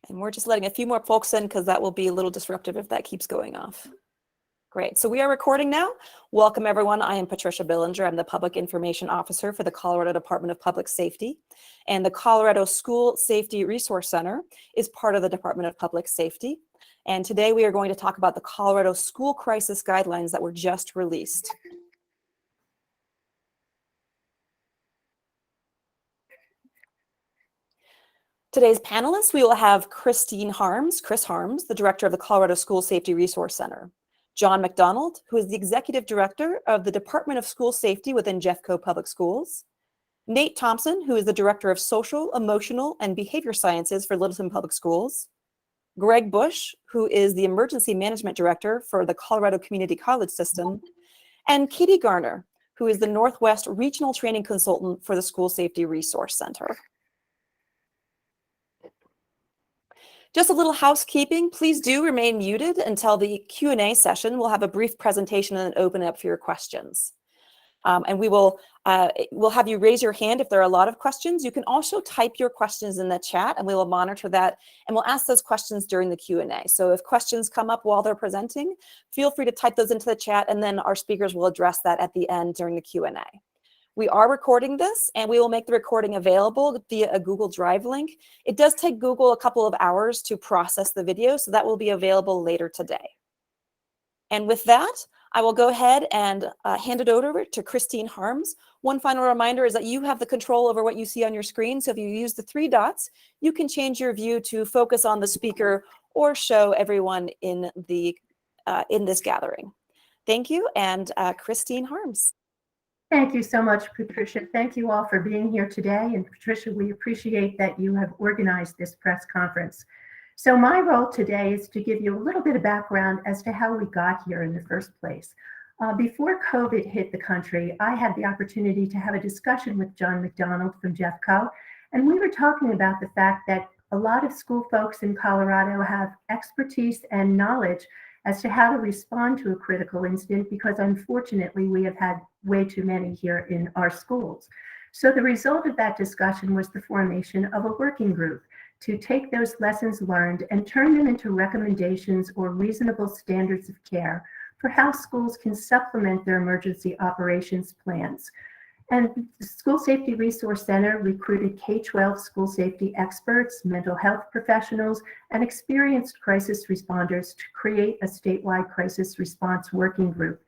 And we're just letting a few more folks in because that will be a little disruptive if that keeps going off. Great, so we are recording now. Welcome everyone, I am Patricia Billinger. I'm the Public Information Officer for the Colorado Department of Public Safety. And the Colorado School Safety Resource Center is part of the Department of Public Safety. And today we are going to talk about the Colorado School Crisis Guidelines that were just released. Today's panelists, we will have Chris Harms, the Director of the Colorado School Safety Resource Center. John McDonald, who is the Executive Director of the Department of School Safety within Jeffco Public Schools. Nate Thompson, who is the Director of Social, Emotional, and Behavior Sciences for Littleton Public Schools. Greg Bush, who is the Emergency Management Director for the Colorado Community College System. And Katie Garner, who is the Northwest Regional Training Consultant for the School Safety Resource Center. Just a little housekeeping, please do remain muted until the Q&A session. We'll have a brief presentation and then open it up for your questions. And we'll have you raise your hand if there are a lot of questions. You can also type your questions in the chat and we will monitor that and we'll ask those questions during the Q&A. So if questions come up while they're presenting, feel free to type those into the chat and then our speakers will address that at the end during the Q&A. We are recording this and we will make the recording available via a Google Drive link. It does take Google a couple of hours to process the video, so that will be available later today. And with that, I will go ahead and hand it over to Christine Harms. One final reminder is that you have the control over what you see on your screen. So if you use the 3 dots, you can change your view to focus on the speaker or show everyone in this gathering. Thank you, and Christine Harms. Thank you so much, Patricia. Thank you all for being here today. And Patricia, we appreciate that you have organized this press conference. So my role today is to give you a little bit of background as to how we got here in the first place. Before COVID hit the country, I had the opportunity to have a discussion with John McDonald from Jeffco, and we were talking about the fact that a lot of school folks in Colorado have expertise and knowledge as to how to respond to a critical incident because unfortunately we have had way too many here in our schools. So the result of that discussion was the formation of a working group to take those lessons learned and turn them into recommendations or reasonable standards of care for how schools can supplement their emergency operations plans. And the School Safety Resource Center recruited K-12 school safety experts, mental health professionals, and experienced crisis responders to create a statewide crisis response working group.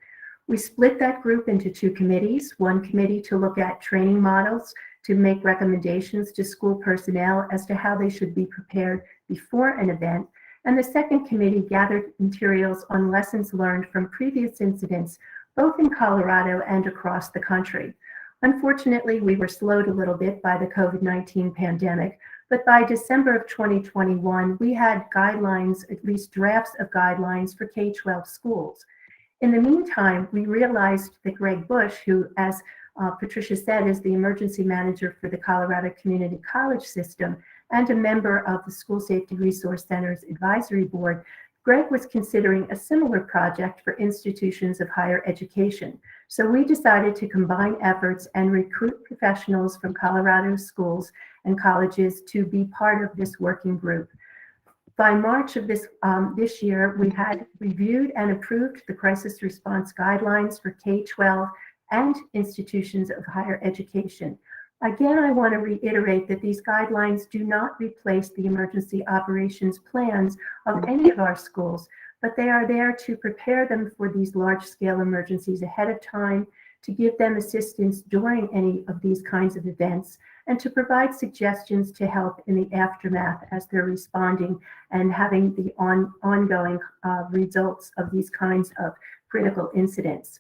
We split that group into 2 committees, one committee to look at training models to make recommendations to school personnel as to how they should be prepared before an event, and the second committee gathered materials on lessons learned from previous incidents, both in Colorado and across the country. Unfortunately, we were slowed a little bit by the COVID-19 pandemic, but by December of 2021, we had guidelines, at least drafts of guidelines for K-12 schools. In the meantime, we realized that Greg Bush, who, as Patricia said, is the emergency manager for the Colorado Community College System and a member of the School Safety Resource Center's advisory board, Greg was considering a similar project for institutions of higher education. So we decided to combine efforts and recruit professionals from Colorado schools and colleges to be part of this working group. By March of this year, we had reviewed and approved the crisis response guidelines for K-12 and institutions of higher education. Again, I want to reiterate that these guidelines do not replace the emergency operations plans of any of our schools, but they are there to prepare them for these large-scale emergencies ahead of time, to give them assistance during any of these kinds of events, and to provide suggestions to help in the aftermath as they're responding and having the ongoing results of these kinds of critical incidents.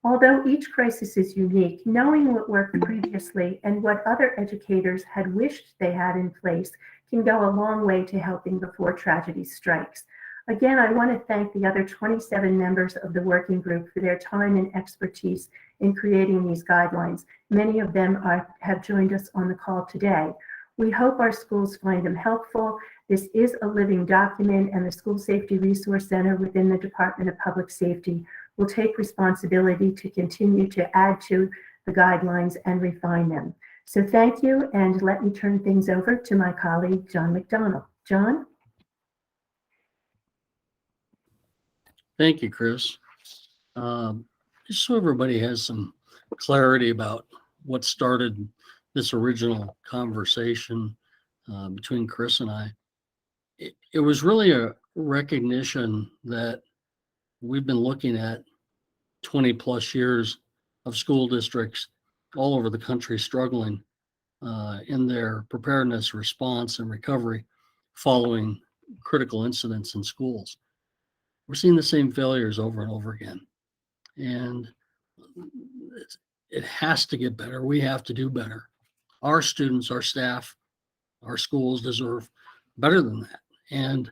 Although each crisis is unique, knowing what worked previously and what other educators had wished they had in place can go a long way to helping before tragedy strikes. Again, I want to thank the other 27 members of the working group for their time and expertise in creating these guidelines. Many of them have joined us on the call today. We hope our schools find them helpful. This is a living document, and the School Safety Resource Center within the Department of Public Safety will take responsibility to continue to add to the guidelines and refine them. So thank you, and let me turn things over to my colleague, John McDonald. John? Thank you, Chris. Just so everybody has some clarity about what started this original conversation between Chris and I, it was really a recognition that we've been looking at 20 plus years of school districts all over the country struggling in their preparedness, response, and recovery following critical incidents in schools. We're seeing the same failures over and over again. And it has to get better. We have to do better. Our students, our staff, our schools deserve better than that. And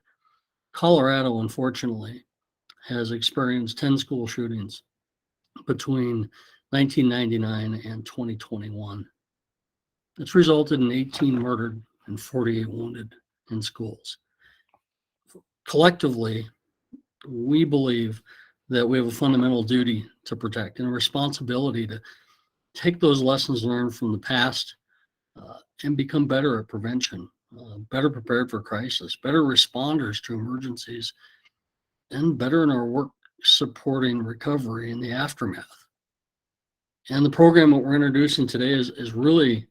Colorado, unfortunately, has experienced 10 school shootings between 1999 and 2021. It's resulted in 18 murdered and 48 wounded in schools. Collectively, we believe that we have a fundamental duty to protect and a responsibility to take those lessons learned from the past and become better at prevention, better prepared for crisis, better responders to emergencies, and better in our work supporting recovery in the aftermath. And the program that we're introducing today is really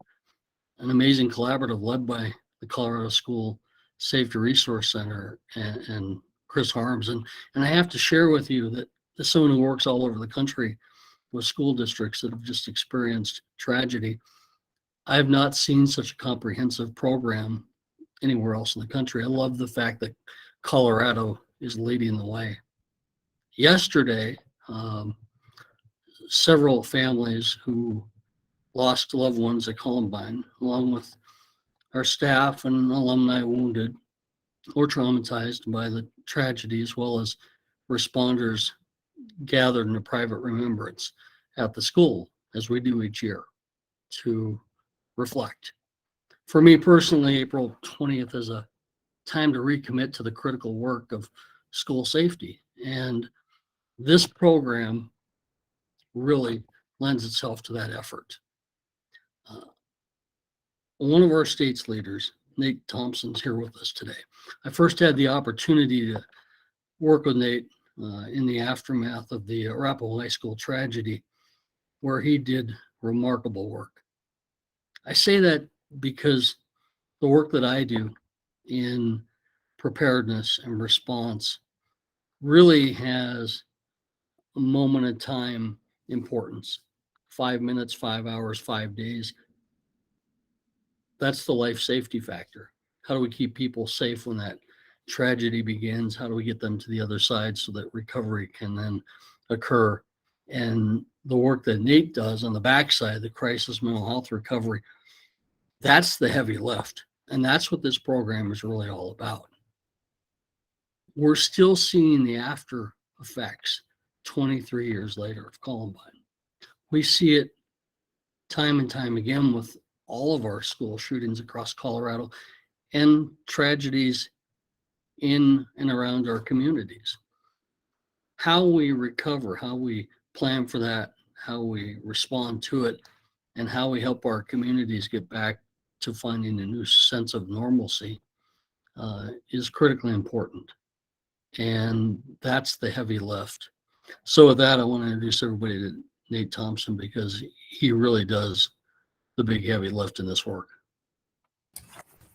an amazing collaborative led by the Colorado School Safety Resource Center and Chris Harms. And I have to share with you that as someone who works all over the country with school districts that have just experienced tragedy, I have not seen such a comprehensive program anywhere else in the country. I love the fact that Colorado is leading the way. Yesterday, several families who lost loved ones at Columbine, along with our staff and alumni wounded or traumatized by the tragedy, as well as responders, gathered in a private remembrance at the school, as we do each year, to reflect. For me personally, April 20th is a time to recommit to the critical work of school safety. And this program really lends itself to that effort. One of our state's leaders, Nate Thompson's here with us today. I first had the opportunity to work with Nate in the aftermath of the Arapahoe High School tragedy, where he did remarkable work. I say that because the work that I do in preparedness and response really has a moment in time importance. 5 minutes, 5 hours, 5 days. That's the life safety factor. How do we keep people safe when that tragedy begins? How do we get them to the other side so that recovery can then occur? And the work that Nate does on the backside, the crisis mental health recovery, that's the heavy lift. And that's what this program is really all about. We're still seeing the after effects 23 years later of Columbine. We see it time and time again with all of our school shootings across Colorado and tragedies in and around our communities. How we recover, how we plan for that, how we respond to it, and how we help our communities get back to finding a new sense of normalcy is critically important. And that's the heavy lift. So with that, I want to introduce everybody to Nate Thompson, because he really does the big heavy lift in this work.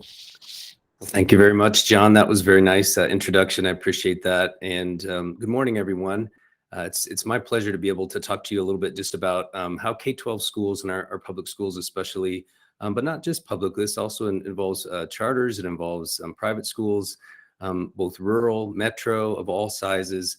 Well, thank you very much, John. That was very nice introduction. I appreciate that. And good morning, everyone. It's my pleasure to be able to talk to you a little bit just about how K-12 schools and our public schools especially, but not just public, this also involves charters, it involves private schools, both rural, metro, of all sizes,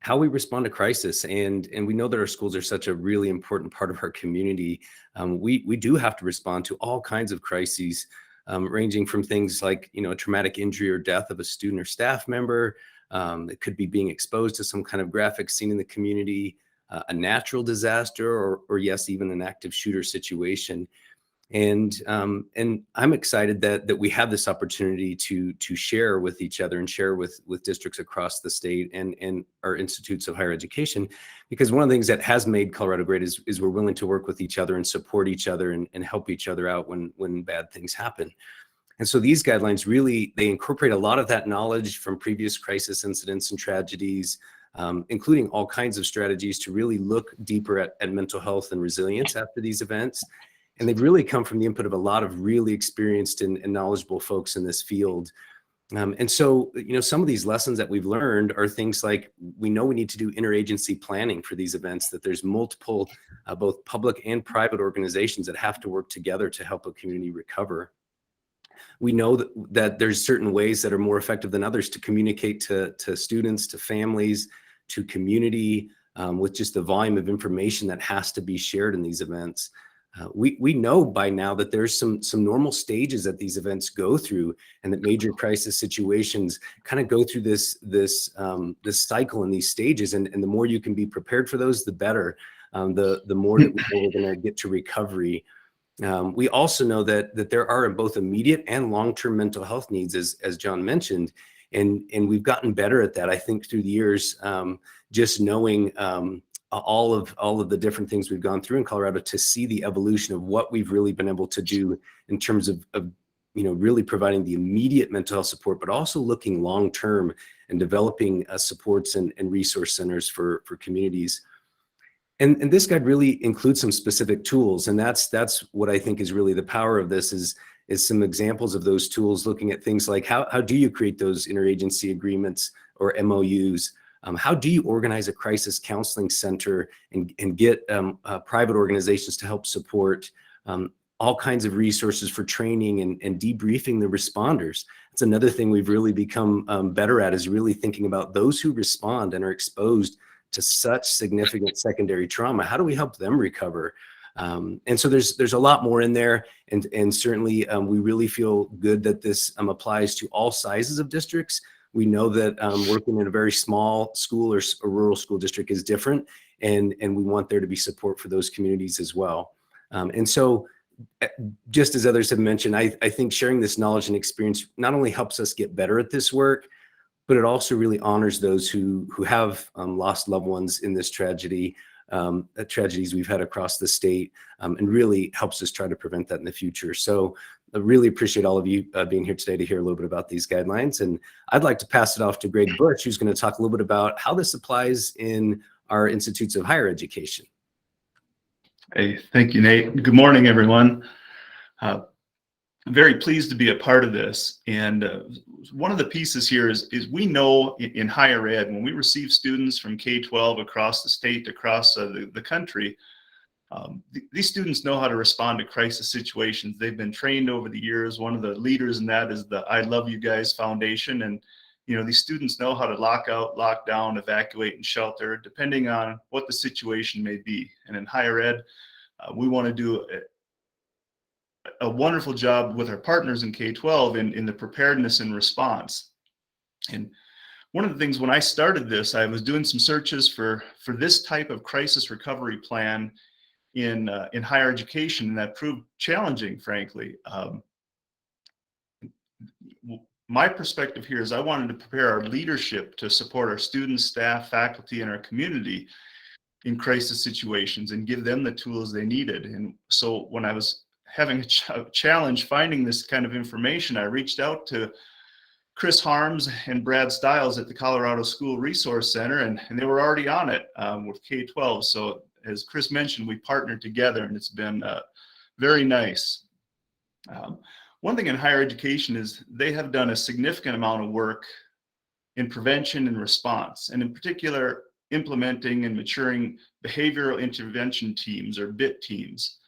how we respond to crisis. And we know that our schools are such a really important part of our community. We do have to respond to all kinds of crises, ranging from things like, a traumatic injury or death of a student or staff member. It could be being exposed to some kind of graphic scene in the community, a natural disaster, or yes, even an active shooter situation. And I'm excited that we have this opportunity to share with each other and share with districts across the state and our institutes of higher education, because one of the things that has made Colorado great is we're willing to work with each other and support each other and help each other out when bad things happen. And so these guidelines really, they incorporate a lot of that knowledge from previous crisis incidents and tragedies, including all kinds of strategies to really look deeper at mental health and resilience after these events. And they've really come from the input of a lot of really experienced and knowledgeable folks in this field. And so, some of these lessons that we've learned are things like, we know we need to do interagency planning for these events, that there's multiple, both public and private organizations that have to work together to help a community recover. We know that there's certain ways that are more effective than others to communicate to students, to families, to community, with just the volume of information that has to be shared in these events. We know by now that there's some normal stages that these events go through, and that major crisis situations kind of go through this cycle in these stages. And the more you can be prepared for those, the better. The more that we're going to get to recovery. We also know that there are both immediate and long-term mental health needs, as John mentioned, and we've gotten better at that, I think, through the years, just knowing all of the different things we've gone through in Colorado, to see the evolution of what we've really been able to do in terms of really providing the immediate mental health support, but also looking long-term and developing supports and resource centers for communities. And this guide really includes some specific tools, and that's what I think is really the power of this, is some examples of those tools, looking at things like how do you create those interagency agreements or MOUs? How do you organize a crisis counseling center and get private organizations to help support? All kinds of resources for training and debriefing the responders. It's another thing we've really become better at, is really thinking about those who respond and are exposed to such significant secondary trauma. How do we help them recover? And so there's a lot more in there, and certainly we really feel good that this applies to all sizes of districts. We know that working in a very small school or a rural school district is different, and we want there to be support for those communities as well. And so, just as others have mentioned, I think sharing this knowledge and experience not only helps us get better at this work, but it also really honors those who have lost loved ones in this tragedy, tragedies we've had across the state, and really helps us try to prevent that in the future. So I really appreciate all of you being here today to hear a little bit about these guidelines. And I'd like to pass it off to Greg Bush, who's going to talk a little bit about how this applies in our institutes of higher education. Hey, thank you, Nate. Good morning, everyone. I'm very pleased to be a part of this. And one of the pieces here is we know in higher ed, when we receive students from K-12 across the state, across the country, these students know how to respond to crisis situations. They've been trained over the years. One of the leaders in that is the I Love You Guys Foundation. And these students know how to lock out, lock down, evacuate, and shelter, depending on what the situation may be. And in higher ed, we want to do a wonderful job with our partners in K-12 in the preparedness and response. And one of the things, when I started this, I was doing some searches for this type of crisis recovery plan in higher education, and that proved challenging, frankly. My perspective here is I wanted to prepare our leadership to support our students, staff, faculty, and our community in crisis situations and give them the tools they needed. And so when I was having a challenge finding this kind of information, I reached out to Chris Harms and Brad Stiles at the Colorado School Resource Center, and they were already on it with K-12. So as Chris mentioned, we partnered together, and it's been very nice. One thing in higher education is they have done a significant amount of work in prevention and response, and in particular, implementing and maturing behavioral intervention teams, or BIT teams.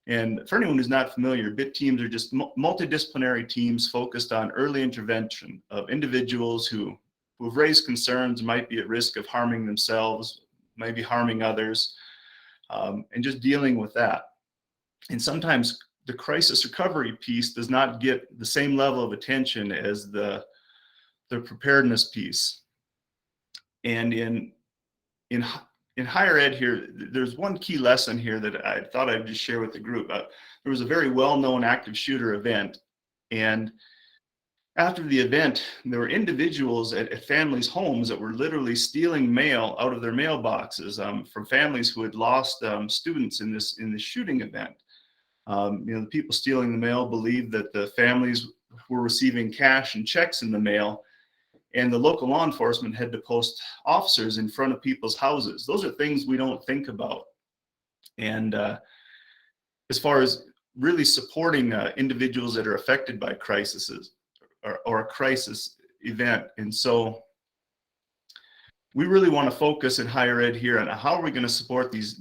And for anyone who's not familiar, BIT teams are just multidisciplinary teams focused on early intervention of individuals who've raised concerns, might be at risk of harming themselves, maybe harming others, and just dealing with that. And sometimes the crisis recovery piece does not get the same level of attention as the preparedness piece. And in higher ed here, there's one key lesson here that I thought I'd just share with the group. There was a very well-known active shooter event, and after the event, there were individuals at families' homes that were literally stealing mail out of their mailboxes from families who had lost students in this shooting event. The people stealing the mail believed that the families were receiving cash and checks in the mail, and the local law enforcement had to post officers in front of people's houses. Those are things we don't think about. And as far as really supporting individuals that are affected by crises or a crisis event. And so we really want to focus in higher ed here on how are we going to support these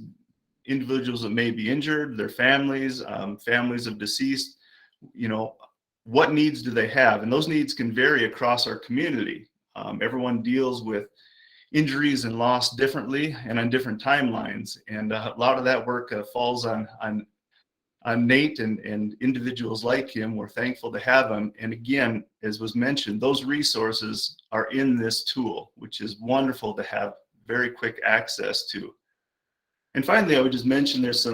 individuals that may be injured, their families, families of deceased, you know, what needs do they have? And those needs can vary across our community. Everyone deals with injuries and loss differently and on different timelines. And a lot of that work falls on Nate and individuals like him. We're thankful to have him. And again, as was mentioned, those resources are in this tool, which is wonderful to have very quick access to. And finally, I would just mention there's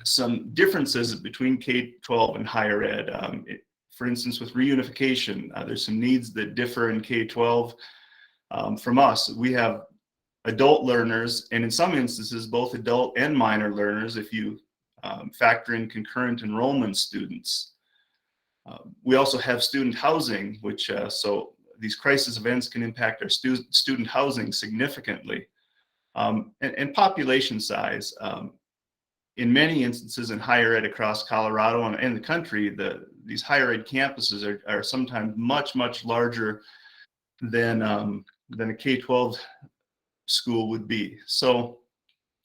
some differences between K-12 and higher ed. For instance, with reunification, there's some needs that differ in K-12 from us. We have adult learners, and in some instances, both adult and minor learners, if you factor in concurrent enrollment students. We also have student housing, which so these crisis events can impact our student housing significantly. And population size. In many instances in higher ed across Colorado and the country, these higher ed campuses are sometimes much, much larger than a K-12 school would be. So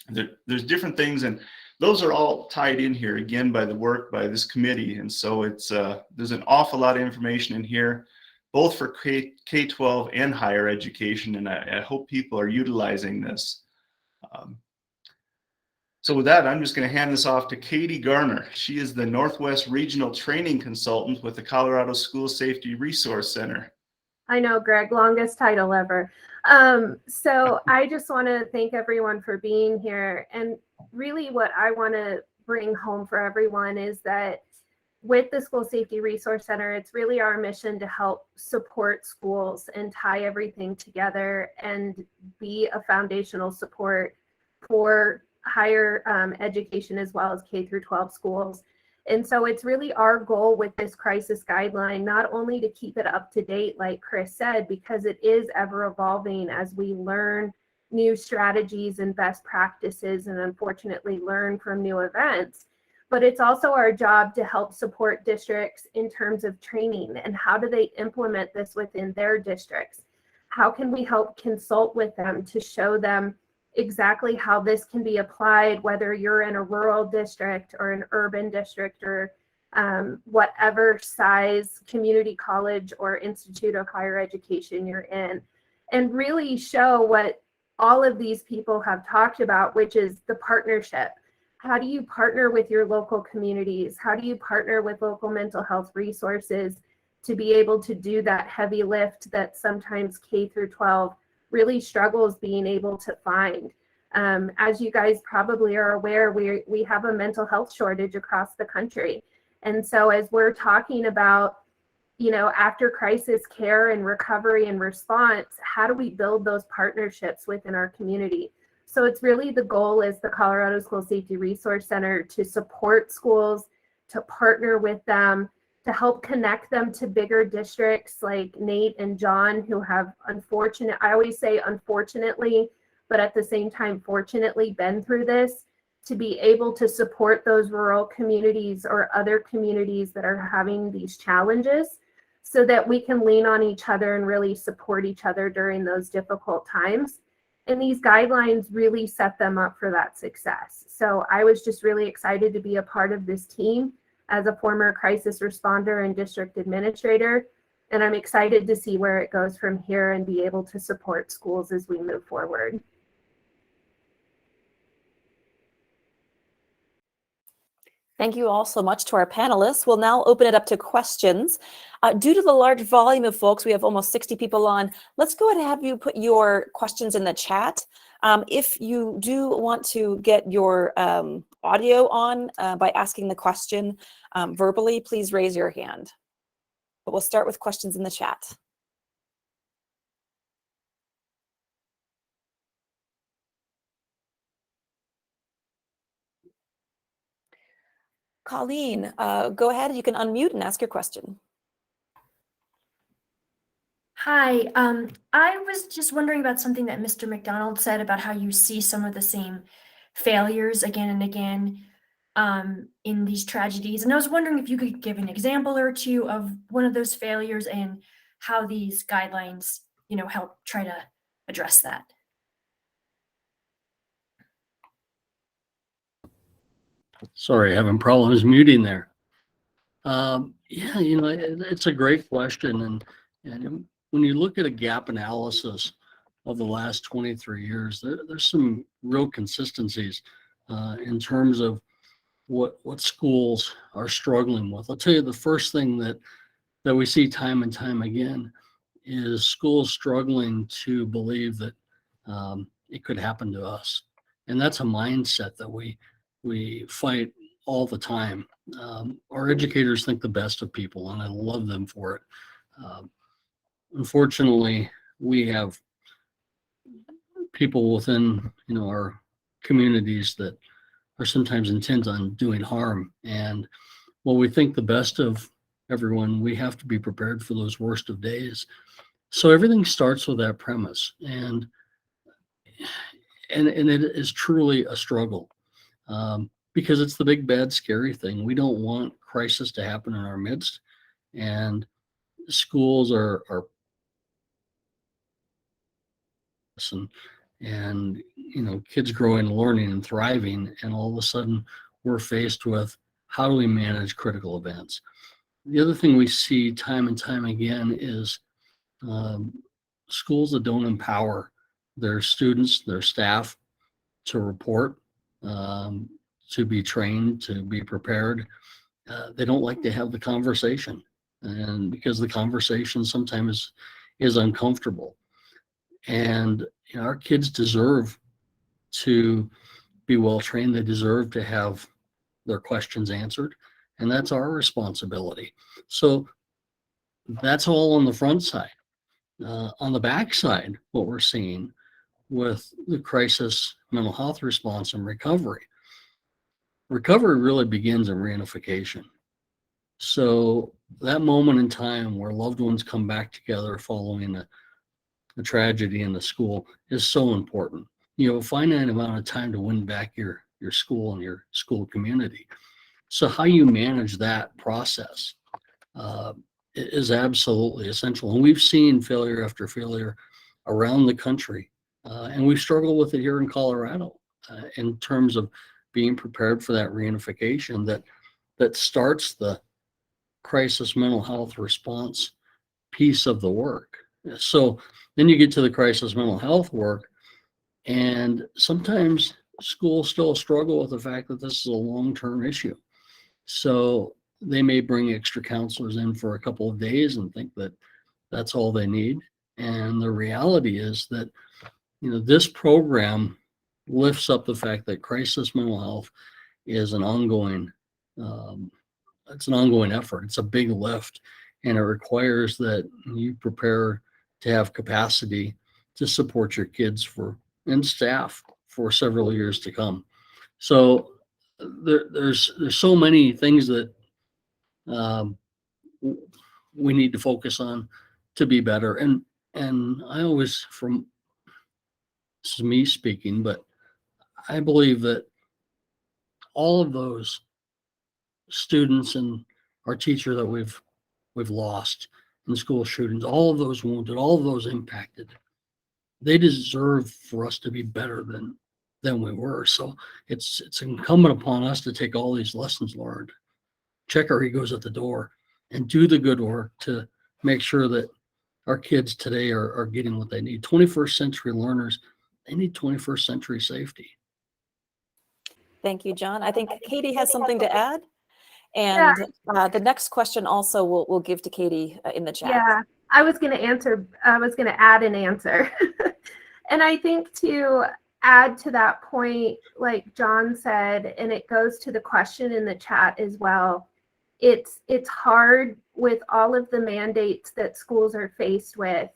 there's different things, and those are all tied in here again by the work by this committee. And so it's there's an awful lot of information in here, both for K-12 and higher education, and I hope people are utilizing this. So with that, I'm just going to hand this off to Katie Garner. She is the Northwest Regional Training Consultant with the Colorado School Safety Resource Center. I know, Greg, longest title ever. So I just want to thank everyone for being here. And really what I want to bring home for everyone is that with the School Safety Resource Center, it's really our mission to help support schools and tie everything together and be a foundational support for higher education as well as K through 12 schools. And so it's really our goal with this crisis guideline, not only to keep it up to date, like Chris said, because it is ever evolving as we learn new strategies and best practices and unfortunately learn from new events. But it's also our job to help support districts in terms of training and how do they implement this within their districts? How can we help consult with them to show them exactly how this can be applied, whether you're in a rural district or an urban district or whatever size community college or institute of higher education you're in, and really show what all of these people have talked about, which is the partnership. How do you partner with your local communities? How do you partner with local mental health resources to be able to do that heavy lift that sometimes K through 12 really struggles being able to find? As you guys probably are aware, we have a mental health shortage across the country. And so as we're talking about, you know, after crisis care and recovery and response, how do we build those partnerships within our community? So it's really the goal is the Colorado School Safety Resource Center to support schools, to partner with them, to help connect them to bigger districts like Nate and John, who have I always say unfortunately, but at the same time, fortunately been through this, to be able to support those rural communities or other communities that are having these challenges so that we can lean on each other and really support each other during those difficult times. And these guidelines really set them up for that success. So I was just really excited to be a part of this team as a former crisis responder and district administrator. And I'm excited to see where it goes from here and be able to support schools as we move forward. Thank you all so much to our panelists. We'll now open it up to questions. Due to the large volume of folks, we have almost 60 people on. Let's go ahead and have you put your questions in the chat. If you do want to get your audio on by asking the question verbally, please raise your hand. But we'll start with questions in the chat. Colleen, go ahead. You can unmute and ask your question. Hi, I was just wondering about something that Mr. McDonald said about how you see some of the same failures again and again in these tragedies. And I was wondering if you could give an example or two of one of those failures and how these guidelines, help try to address that. Sorry, having problems muting there. Yeah, it's a great question. And when you look at a gap analysis of the last 23 years, there's some real consistencies in terms of what schools are struggling with. I'll tell you the first thing that we see time and time again is schools struggling to believe that it could happen to us. And that's a mindset that we fight all the time. Our educators think the best of people, and I love them for it. Unfortunately, we have people within our communities that are sometimes intent on doing harm. And while we think the best of everyone, we have to be prepared for those worst of days. So everything starts with that premise, and it is truly a struggle because it's the big bad scary thing. We don't want crisis to happen in our midst, and schools are and kids growing, learning, and thriving, and all of a sudden we're faced with how do we manage critical events. The other thing we see time and time again is schools that don't empower their students, their staff to report, to be trained, to be prepared. They don't like to have the conversation, and because the conversation sometimes is uncomfortable. And our kids deserve to be well trained. They deserve to have their questions answered, and that's our responsibility. So that's all on the front side. On the back side, what we're seeing with the crisis mental health response and recovery really begins in reunification. So that moment in time where loved ones come back together following a tragedy in the school is so important. You have a finite amount of time to win back your school and your school community. So how you manage that process is absolutely essential. And we've seen failure after failure around the country. And we've struggled with it here in Colorado in terms of being prepared for that reunification that starts the crisis mental health response piece of the work. So then you get to the crisis mental health work, and sometimes schools still struggle with the fact that this is a long-term issue. So they may bring extra counselors in for a couple of days and think that that's all they need. And the reality is that, this program lifts up the fact that crisis mental health is an ongoing, it's an ongoing effort. It's a big lift, and it requires that you prepare to have capacity to support your kids and staff for several years to come. So there's so many things that we need to focus on to be better. And I always, this is me speaking, but I believe that all of those students and our teacher that we've lost in school shootings, all of those wounded, all of those impacted, they deserve for us to be better than we were. So it's incumbent upon us to take all these lessons learned, check our egos at the door, and do the good work to make sure that our kids today are getting what they need. 21st century learners, they need 21st century safety. Thank you, John. I think Katie has something to add. And the next question also we'll give to Katie in the chat. Yeah, I was going to add an answer. And I think to add to that point, like John said, and it goes to the question in the chat as well, it's hard with all of the mandates that schools are faced with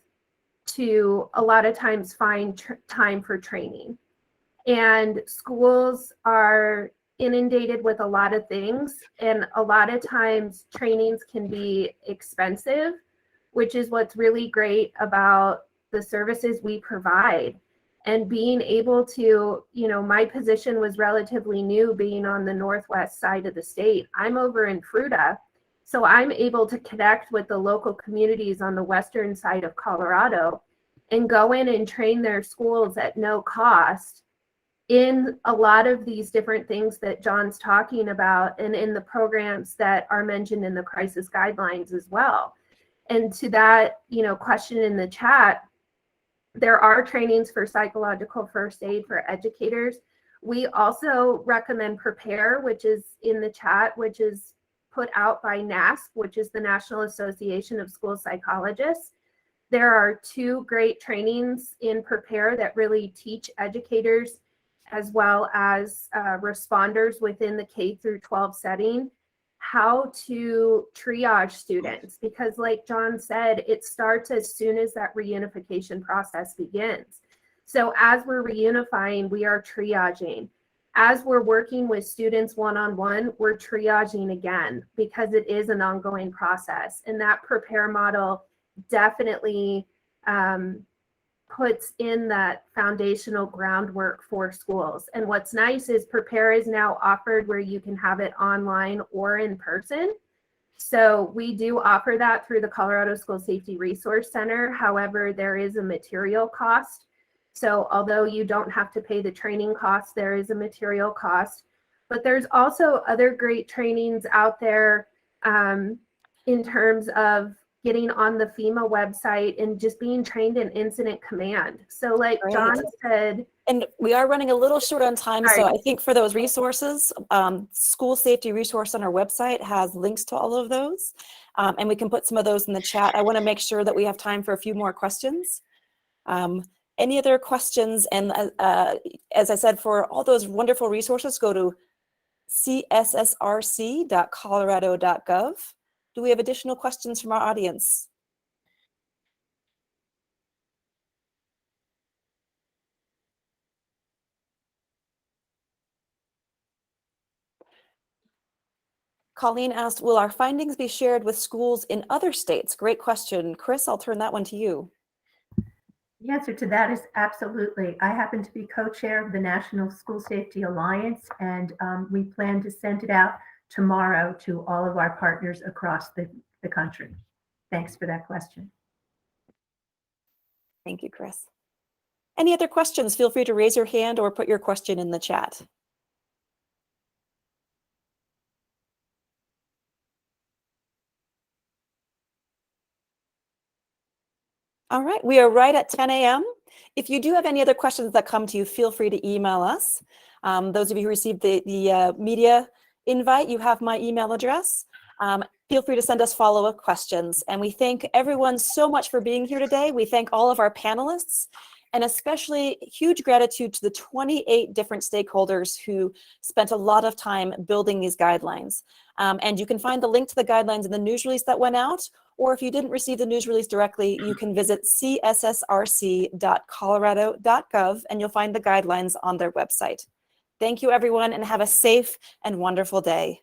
to a lot of times find time for training. And schools are inundated with a lot of things, and a lot of times trainings can be expensive. which is what's really great about the services we provide. And being able to, my position was relatively new being on the northwest side of the state. I'm over in Fruita, so I'm able to connect with the local communities on the western side of Colorado and go in and train their schools at no cost in a lot of these different things that John's talking about, and in the programs that are mentioned in the crisis guidelines as well. And to that, question in the chat, there are trainings for psychological first aid for educators. We also recommend Prepare, which is in the chat, which is put out by NASP, which is the National Association of School Psychologists. There are 2 great trainings in Prepare that really teach educators as well as responders within the K through 12 setting how to triage students, because like John said, it starts as soon as that reunification process begins. So as we're reunifying, we are triaging. As we're working with students one-on-one, we're triaging again, because it is an ongoing process. And that Prepare model definitely puts in that foundational groundwork for schools. And what's nice is Prepare is now offered where you can have it online or in person. So we do offer that through the Colorado School Safety Resource Center. However, there is a material cost. So although you don't have to pay the training cost, there is a material cost. But there's also other great trainings out there in terms of getting on the FEMA website and just being trained in incident command. So like Great. John said, And we are running a little short on time, so Sorry. I think for those resources, School Safety Resource on our website has links to all of those, and we can put some of those in the chat. I want to make sure that we have time for a few more questions. Any other questions? And as I said, for all those wonderful resources, go to CSSRC.colorado.gov. Do we have additional questions from our audience? Colleen asked, will our findings be shared with schools in other states? Great question. Chris, I'll turn that one to you. The answer to that is absolutely. I happen to be co-chair of the National School Safety Alliance, and we plan to send it out tomorrow to all of our partners across the country. Thanks for that question. Thank you, Chris. Any other questions? Feel free to raise your hand or put your question in the chat. All right, we are right at 10 a.m. If you do have any other questions that come to you, feel free to email us. Those of you who received the media invite, you have my email address. Feel free to send us follow-up questions. And we thank everyone so much for being here today. We thank all of our panelists, and especially huge gratitude to the 28 different stakeholders who spent a lot of time building these guidelines. And you can find the link to the guidelines in the news release that went out, or if you didn't receive the news release directly, you can visit cssrc.colorado.gov and you'll find the guidelines on their website. Thank you, everyone, and have a safe and wonderful day.